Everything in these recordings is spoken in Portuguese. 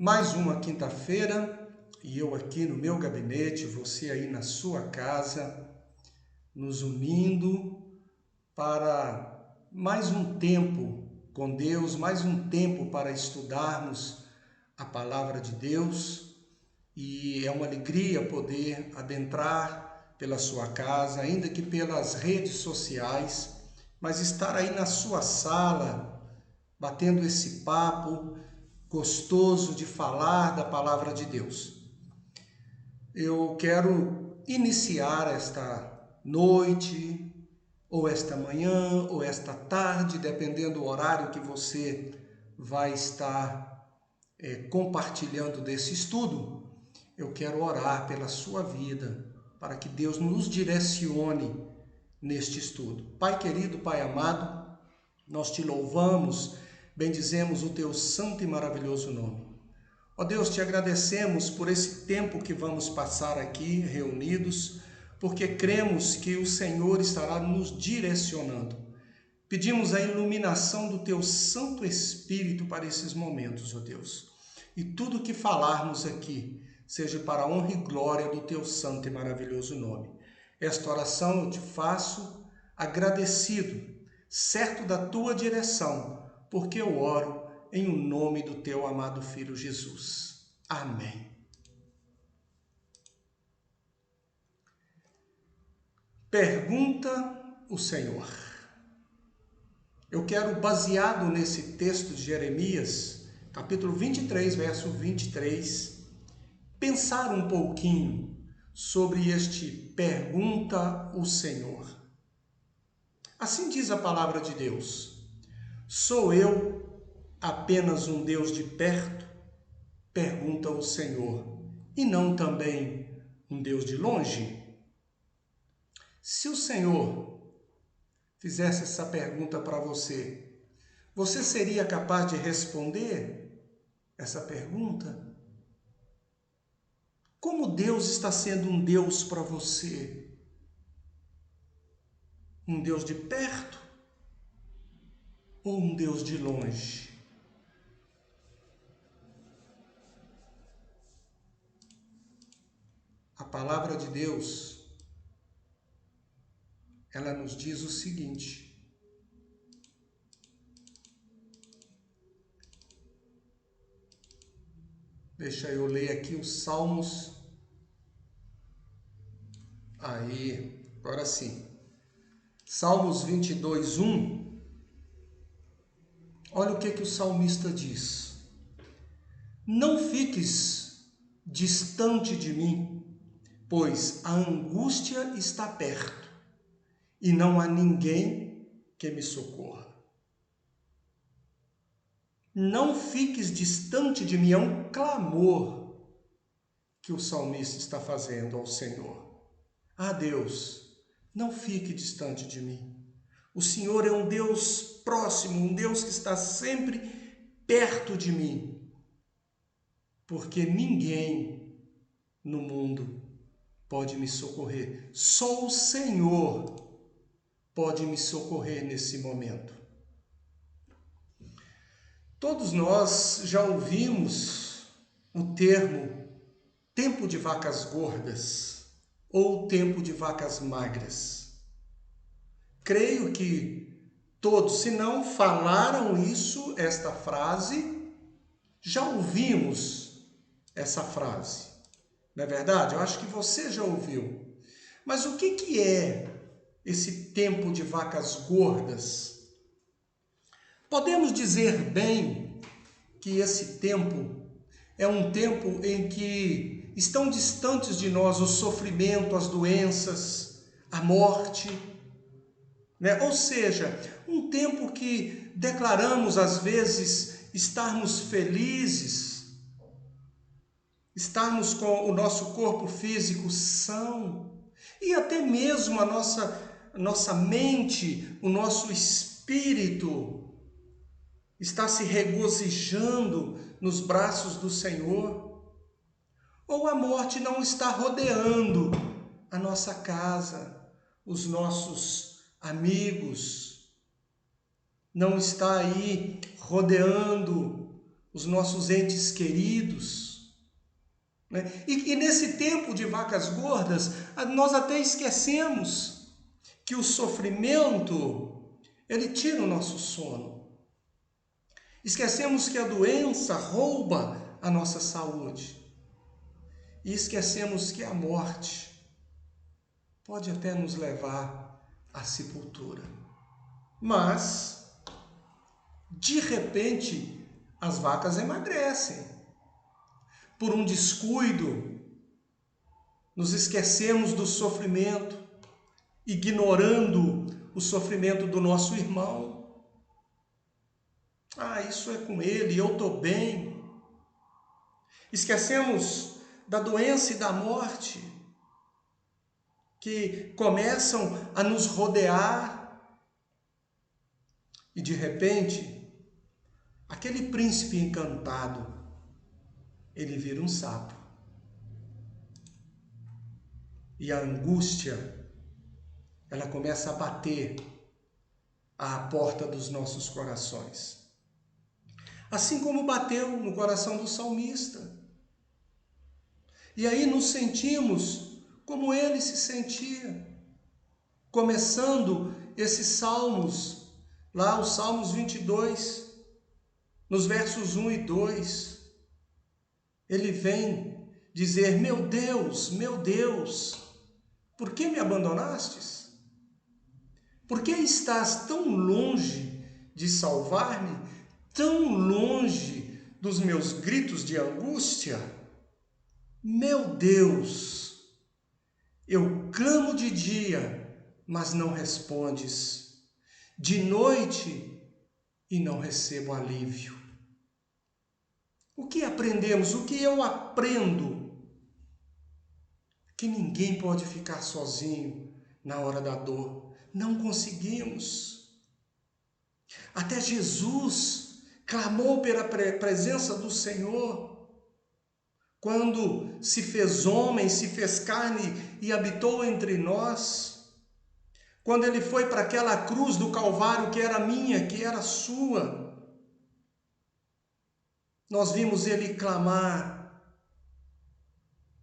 Mais uma quinta-feira e eu aqui no meu gabinete, você aí na sua casa, nos unindo para mais um tempo com Deus, mais um tempo para estudarmos a palavra de Deus. E é uma alegria poder adentrar pela sua casa, ainda que pelas redes sociais, mas estar aí na sua sala, batendo esse papo gostoso de falar da palavra de Deus. Eu quero iniciar esta noite, ou esta manhã, ou esta tarde, dependendo do horário que você vai estar compartilhando desse estudo. Eu quero orar pela sua vida, para que Deus nos direcione neste estudo. Pai querido, Pai amado, nós te louvamos, bendizemos o teu santo e maravilhoso nome. Ó Deus, te agradecemos por esse tempo que vamos passar aqui reunidos, porque cremos que o Senhor estará nos direcionando. Pedimos a iluminação do teu Santo Espírito para esses momentos, ó Deus. E tudo que falarmos aqui seja para a honra e glória do teu santo e maravilhoso nome. Esta oração eu te faço agradecido, certo da tua direção, porque eu oro em o nome do teu amado Filho Jesus. Amém. Pergunta o Senhor. Eu quero, baseado nesse texto de Jeremias, capítulo 23, verso 23, pensar um pouquinho sobre este pergunta o Senhor. Assim diz a palavra de Deus: sou eu apenas um Deus de perto? Pergunta o Senhor, e não também um Deus de longe? Se o Senhor fizesse essa pergunta para você, você seria capaz de responder essa pergunta? Como Deus está sendo um Deus para você? Um Deus de perto ou um Deus de longe? A palavra de Deus, ela nos diz o seguinte: deixa eu ler aqui os Salmos. Aí, agora sim. Salmos 22, 1. Olha o que o salmista diz: não fiques distante de mim, pois a angústia está perto e não há ninguém que me socorra. Não fiques distante de mim, é um clamor que o salmista está fazendo ao Senhor. Ah, Deus, não fique distante de mim. O Senhor é um Deus próximo, um Deus que está sempre perto de mim, porque ninguém no mundo pode me socorrer. Só o Senhor pode me socorrer nesse momento. Todos nós já ouvimos o termo tempo de vacas gordas ou tempo de vacas magras. Creio que todos, se não falaram isso, esta frase, já ouvimos essa frase. Não é verdade? Eu acho que você já ouviu. Mas o que é esse tempo de vacas gordas? Podemos dizer bem que esse tempo é um tempo em que estão distantes de nós o sofrimento, as doenças, a morte, né? Ou seja, um tempo que declaramos às vezes estarmos felizes, estarmos com o nosso corpo físico são, e até mesmo a nossa mente, o nosso espírito está se regozijando nos braços do Senhor. Ou a morte não está rodeando a nossa casa, os nossos amigos, não está aí rodeando os nossos entes queridos, né? E nesse tempo de vacas gordas, nós até esquecemos que o sofrimento, ele tira o nosso sono. Esquecemos que a doença rouba a nossa saúde. E esquecemos que a morte pode até nos levar à sepultura. Mas, de repente, as vacas emagrecem. Por um descuido, nos esquecemos do sofrimento, ignorando o sofrimento do nosso irmão. Ah, isso é com ele, eu estou bem. Esquecemos da doença e da morte, que começam a nos rodear. E de repente, aquele príncipe encantado, ele vira um sapo. E a angústia, ela começa a bater à porta dos nossos corações. Assim como bateu no coração do salmista. E aí nos sentimos como ele se sentia. Começando esses salmos, lá os Salmos 22, nos versos 1 e 2, ele vem dizer: meu Deus, por que me abandonastes? Por que estás tão longe de salvar-me, tão longe dos meus gritos de angústia? Meu Deus, eu clamo de dia, mas não respondes, de noite e não recebo alívio. O que aprendemos? O que eu aprendo? Que ninguém pode ficar sozinho na hora da dor. Não conseguimos. Até Jesus clamou pela presença do Senhor. Quando se fez homem, se fez carne e habitou entre nós. Quando ele foi para aquela cruz do Calvário que era minha, que era sua. Nós vimos ele clamar: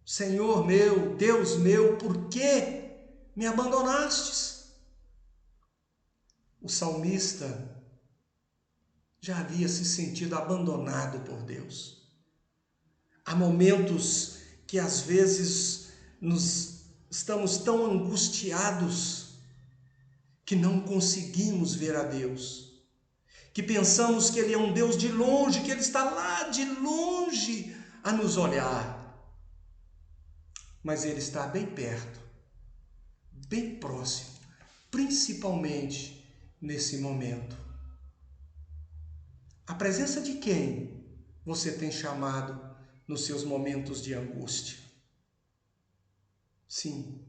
Senhor meu, Deus meu, por que me abandonastes? O salmista já havia se sentido abandonado por Deus. Há momentos que às vezes estamos tão angustiados que não conseguimos ver a Deus, que pensamos que Ele é um Deus de longe, que Ele está lá de longe a nos olhar. Mas Ele está bem perto, bem próximo, principalmente nesse momento. A presença de quem você tem chamado nos seus momentos de angústia? Sim,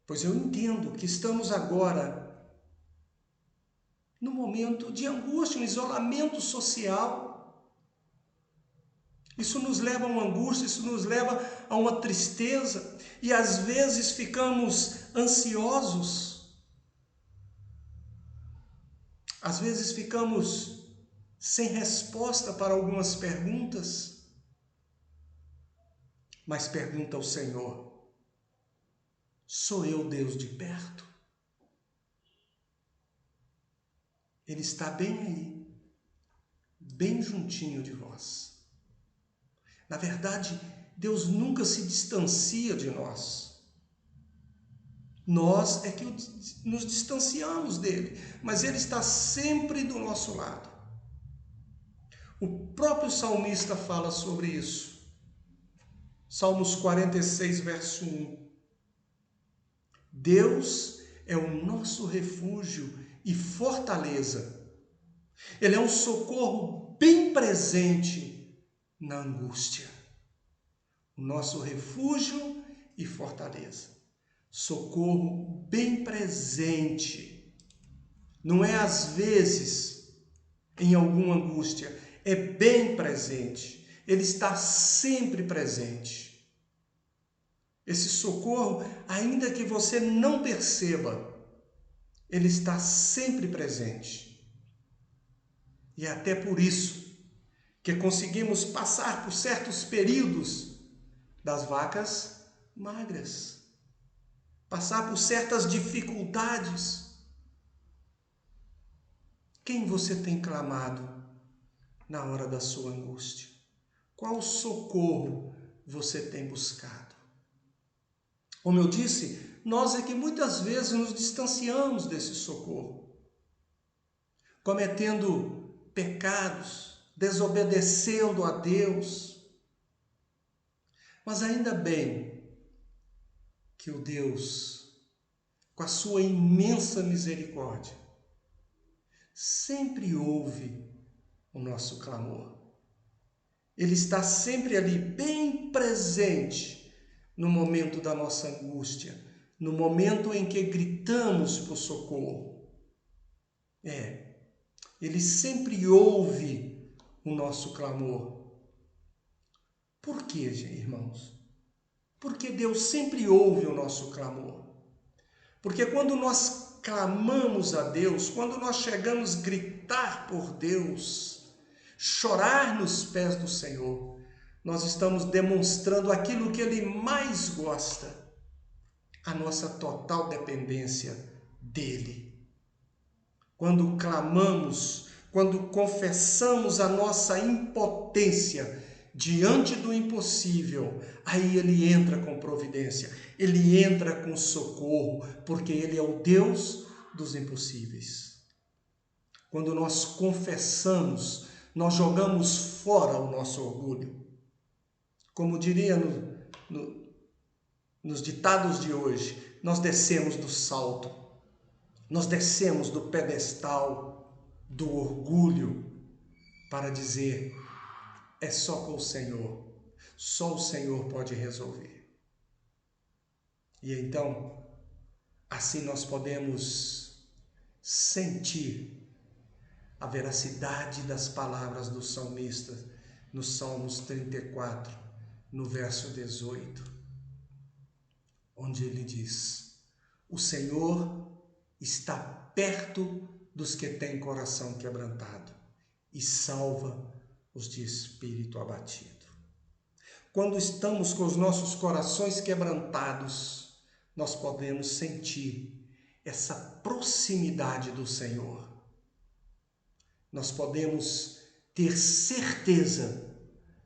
pois eu entendo que estamos agora no momento de angústia, um isolamento social. Isso nos leva a uma angústia, isso nos leva a uma tristeza e às vezes ficamos ansiosos. Às vezes ficamos sem resposta para algumas perguntas. Mas pergunta ao Senhor: sou eu Deus de perto? Ele está bem aí, bem juntinho de vós. Na verdade, Deus nunca se distancia de nós. Nós é que nos distanciamos dele, mas ele está sempre do nosso lado. O próprio salmista fala sobre isso. Salmos 46, verso 1. Deus é o nosso refúgio e fortaleza. Ele é um socorro bem presente na angústia. O nosso refúgio e fortaleza. Socorro bem presente. Não é às vezes em alguma angústia, é bem presente. Ele está sempre presente. Esse socorro, ainda que você não perceba, ele está sempre presente. E é até por isso que conseguimos passar por certos períodos das vacas magras, passar por certas dificuldades. Quem você tem clamado na hora da sua angústia? Qual socorro você tem buscado? Como eu disse, nós é que muitas vezes nos distanciamos desse socorro, cometendo pecados, desobedecendo a Deus. Mas ainda bem que o Deus, com a sua imensa misericórdia, sempre ouve o nosso clamor. Ele está sempre ali, bem presente, no momento da nossa angústia, no momento em que gritamos por socorro. Ele sempre ouve o nosso clamor. Por quê, irmãos? Porque Deus sempre ouve o nosso clamor. Porque quando nós clamamos a Deus, quando nós chegamos a gritar por Deus, chorar nos pés do Senhor, nós estamos demonstrando aquilo que Ele mais gosta, a nossa total dependência dEle. Quando clamamos, quando confessamos a nossa impotência diante do impossível, aí Ele entra com providência, Ele entra com socorro, porque Ele é o Deus dos impossíveis. Quando nós confessamos, nós jogamos fora o nosso orgulho. Como diria nos ditados de hoje, nós descemos do salto, nós descemos do pedestal do orgulho para dizer: é só com o Senhor, só o Senhor pode resolver. E então, assim nós podemos sentir a veracidade das palavras do salmista no Salmos 34, no verso 18, onde ele diz: o Senhor está perto dos que têm coração quebrantado e salva os de espírito abatido. Quando estamos com os nossos corações quebrantados, nós podemos sentir essa proximidade do Senhor. Nós podemos ter certeza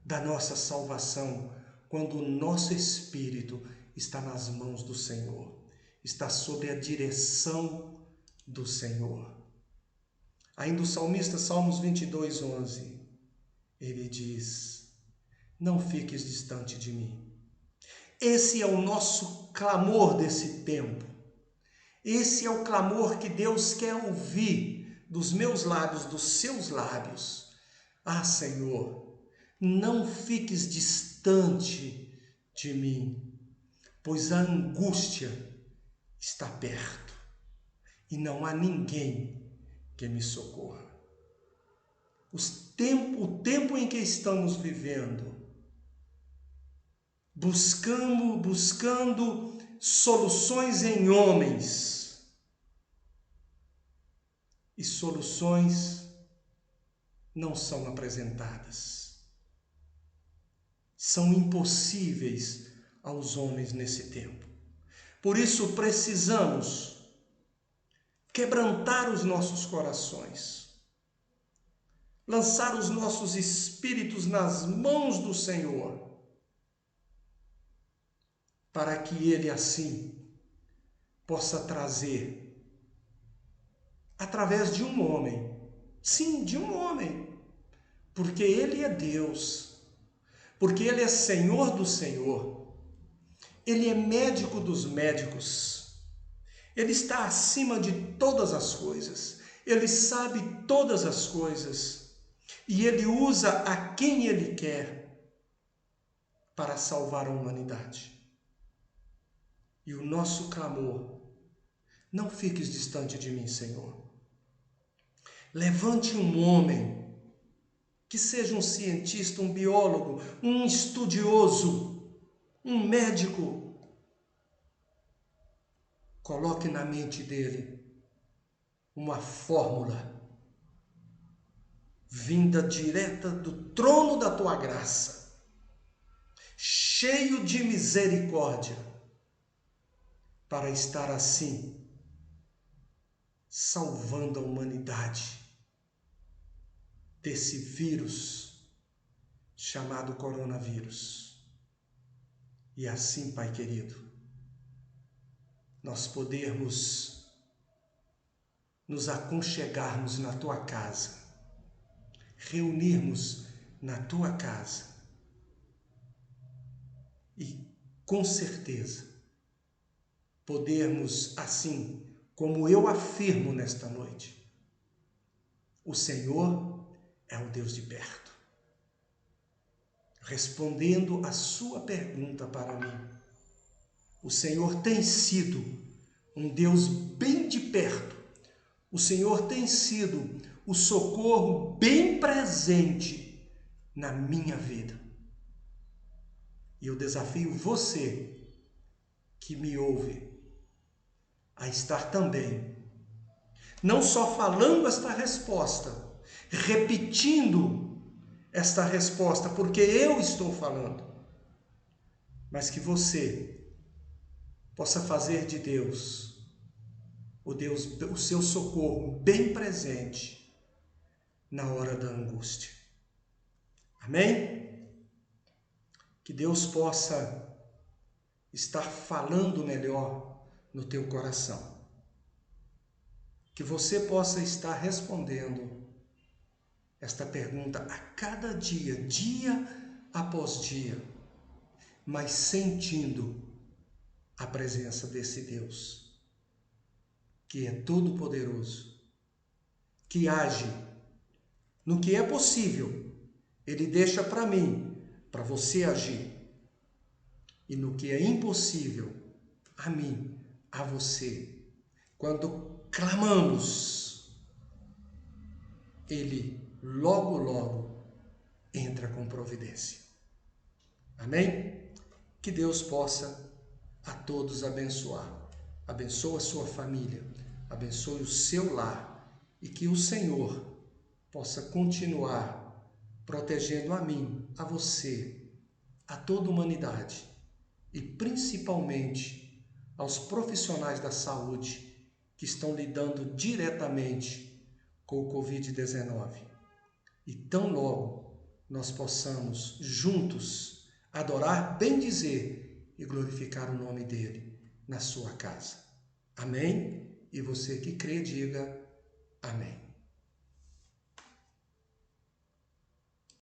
da nossa salvação quando o nosso espírito está nas mãos do Senhor, está sob a direção do Senhor. Ainda o salmista, Salmos 22, 11, ele diz: não fiques distante de mim. Esse é o nosso clamor desse tempo. Esse é o clamor que Deus quer ouvir dos meus lábios, dos seus lábios. Ah, Senhor, não fiques distante de mim, pois a angústia está perto e não há ninguém que me socorra. O tempo em que estamos vivendo, buscando soluções em homens, e soluções não são apresentadas. São impossíveis aos homens nesse tempo. Por isso precisamos quebrantar os nossos corações, lançar os nossos espíritos nas mãos do Senhor, para que Ele assim possa trazer, através de um homem, sim, de um homem, porque Ele é Deus, porque Ele é Senhor do Senhor, Ele é médico dos médicos, Ele está acima de todas as coisas, Ele sabe todas as coisas, e Ele usa a quem Ele quer para salvar a humanidade. E o nosso clamor: não fiques distante de mim, Senhor. Levante um homem, que seja um cientista, um biólogo, um estudioso, um médico. Coloque na mente dele uma fórmula. vinda direta do trono da tua graça, cheio de misericórdia, para estar assim, salvando a humanidade desse vírus chamado coronavírus. E assim, Pai querido, nós podermos nos aconchegarmos na tua casa, reunirmos na tua casa e, com certeza, podermos, assim como eu afirmo nesta noite, o Senhor é o Deus de perto. Respondendo a sua pergunta para mim, o Senhor tem sido um Deus bem de perto. O Senhor tem sido o socorro bem presente na minha vida. E eu desafio você que me ouve a estar também, não só falando esta resposta, repetindo esta resposta, porque eu estou falando, mas que você possa fazer de Deus o seu socorro bem presente na hora da angústia. Amém? Que Deus possa estar falando melhor no teu coração. Que você possa estar respondendo esta pergunta a cada dia, dia após dia, mas sentindo a presença desse Deus, que é todo-poderoso, que age no que é possível. Ele deixa para mim, para você agir. E no que é impossível, a mim, a você. Quando clamamos, Ele logo, logo entra com providência. Amém? Que Deus possa a todos abençoar. Abençoa a sua família, abençoe o seu lar e que o Senhor possa continuar protegendo a mim, a você, a toda a humanidade e principalmente aos profissionais da saúde que estão lidando diretamente com o Covid-19. E tão logo nós possamos juntos adorar, bendizer e glorificar o nome dele na sua casa. Amém? E você que crê, diga amém.